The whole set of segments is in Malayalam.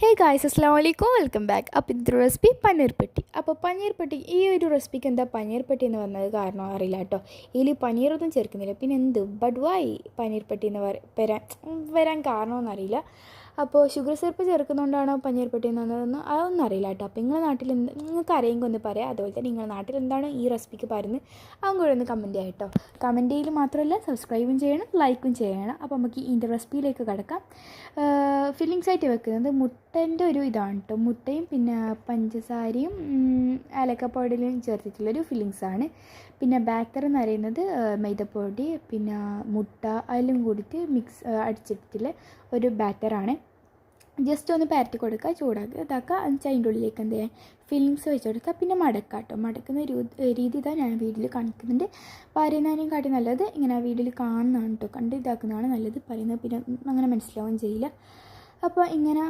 ഹേ ഗായ്സ് അസ്സലാമു അലൈക്കും വെൽക്കം ബാക്ക്. അപ്പോൾ ഇതൊരു റെസിപ്പി പനീർ പെട്ടി. അപ്പോൾ പനീർ പെട്ടി ഈ ഒരു റെസിപ്പിക്ക് എന്താ പനീർ പെട്ടി എന്ന് പറഞ്ഞത് കാരണം അറിയില്ല കേട്ടോ. ഇതിൽ പനീറൊന്നും ചേർക്കുന്നില്ല. പിന്നെ എന്ത് ബഡ്വായി പനീർ പെട്ടി എന്ന് വരാൻ കാരണമെന്നറിയില്ല. അപ്പോൾ ഷുഗർ സിറപ്പ് ചേർക്കുന്നതുകൊണ്ടാണോ പനീർ പെട്ടി എന്ന് പറഞ്ഞതെന്ന് അതൊന്നും അറിയില്ല കേട്ടോ. അപ്പോൾ നിങ്ങളുടെ നാട്ടിൽ നിങ്ങൾക്ക് അറിയെങ്കിൽ ഒന്ന് പറയാം. അതുപോലെ തന്നെ നിങ്ങളുടെ നാട്ടിൽ എന്താണോ ഈ റെസിപ്പിക്ക് പറയുന്നത് അതും കൂടെ ഒന്ന് കമൻറ്റ് ചെയ്യാം കേട്ടോ. കമൻറ്റ് ചെയ്യൽ മാത്രമല്ല സബ്സ്ക്രൈബും ചെയ്യണം, ലൈക്കും ചെയ്യണം. അപ്പോൾ നമുക്ക് ഇതിൻ്റെ റെസിപ്പിയിലേക്ക് കിടക്കാം. ഫില്ലിങ്സ് ആയിട്ട് വെക്കുന്നത് മുട്ടൻ്റെ ഒരു ഇതാണ് കേട്ടോ. മുട്ടയും പിന്നെ പഞ്ചസാരയും ഏലക്ക പൗഡറിലും ചേർത്തിട്ടുള്ളൊരു ഫില്ലിങ്സാണ്. പിന്നെ ബാറ്റർ എന്ന് പറയുന്നത് മൈദപ്പൊടി പിന്നെ മുട്ട അതിലും കൂടിയിട്ട് അടിച്ചിട്ടുള്ള ഒരു ബാറ്ററാണ്. ജസ്റ്റ് ഒന്ന് പരത്തി കൊടുക്കുക, ചൂടാക്കുക, ഇതാക്കുക. എന്നിട്ട് അതിൻ്റെ ഉള്ളിലേക്ക് എന്ത് ചെയ്യാൻ ഫില്ലിങ്സ് വെച്ച് കൊടുക്കുക. പിന്നെ മടക്കുക കേട്ടോ. മടക്കുന്ന രീതി ഇതാ ഞാൻ വീഡിയോയിൽ കാണിക്കുന്നുണ്ട്. പറയുന്നതിനും കാട്ടി നല്ലത് ഇങ്ങനെ വീഡിയോയിൽ കാണുന്നതാണ് കേട്ടോ. കണ്ട് ഇതാക്കുന്നതാണ് നല്ലത്. പറയുന്നത് പിന്നെ അങ്ങനെ മനസ്സിലാവുകയും ചെയ്യില്ല. അപ്പോൾ ഇങ്ങനെ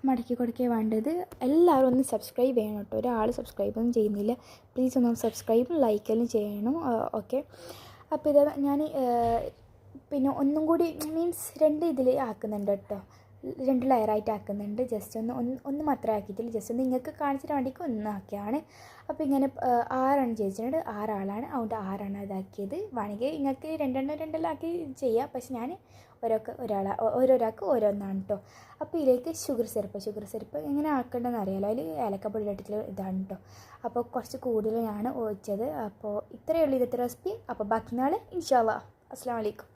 മടക്കി കൊടുക്കുക വേണ്ടത്. എല്ലാവരും ഒന്ന് സബ്സ്ക്രൈബ് ചെയ്യണം കേട്ടോ. ഒരാൾ സബ്സ്ക്രൈബൊന്നും ചെയ്യുന്നില്ല. പ്ലീസ് ഒന്ന് സബ്സ്ക്രൈബും ലൈക്കെല്ലാം ചെയ്യണം. ഓക്കെ. അപ്പോൾ ഇത് ഞാൻ പിന്നെ ഒന്നും കൂടി മീൻസ് രണ്ട് ഇതിൽ ആക്കുന്നുണ്ട് കേട്ടോ. 2 ലെയറായിട്ട് ആക്കുന്നുണ്ട്. ജസ്റ്റ് ഒന്ന് മാത്രമേ ആക്കിയിട്ടില്ല. ജസ്റ്റ് ഒന്ന് നിങ്ങൾക്ക് കാണിച്ചിട്ട് വേണ്ടിക്ക് ഒന്നാക്കിയാണ്. അപ്പോൾ ഇങ്ങനെ 6 ചേച്ചിട്ടുണ്ട്. 6 ആളാണ്. അതുകൊണ്ട് 6 ഇതാക്കിയത്. വേണമെങ്കിൽ നിങ്ങൾക്ക് രണ്ടെണ്ണം ആക്കി ചെയ്യാം. പക്ഷെ ഞാൻ ഓരോരാൾക്ക് ഓരോന്നാണ് കേട്ടോ. അപ്പോൾ ഇതിലേക്ക് ഷുഗർ സിറപ്പ് എങ്ങനെ ആക്കേണ്ടതെന്ന് അറിയാമല്ലോ. അതിൽ ഏലക്കപ്പൊടി ഇട്ടിട്ടുള്ള ഇതാണ് കേട്ടോ. അപ്പോൾ കുറച്ച് കൂടുതൽ ഞാൻ ഒഴിച്ചത്. അപ്പോൾ ഇത്രയേ ഉള്ളൂ ഇന്നത്തെ റെസിപ്പി. അപ്പോൾ ബാക്കി നാളെ ഇൻഷാ അല്ലാഹ്. അസ്സലാമു അലൈക്കും.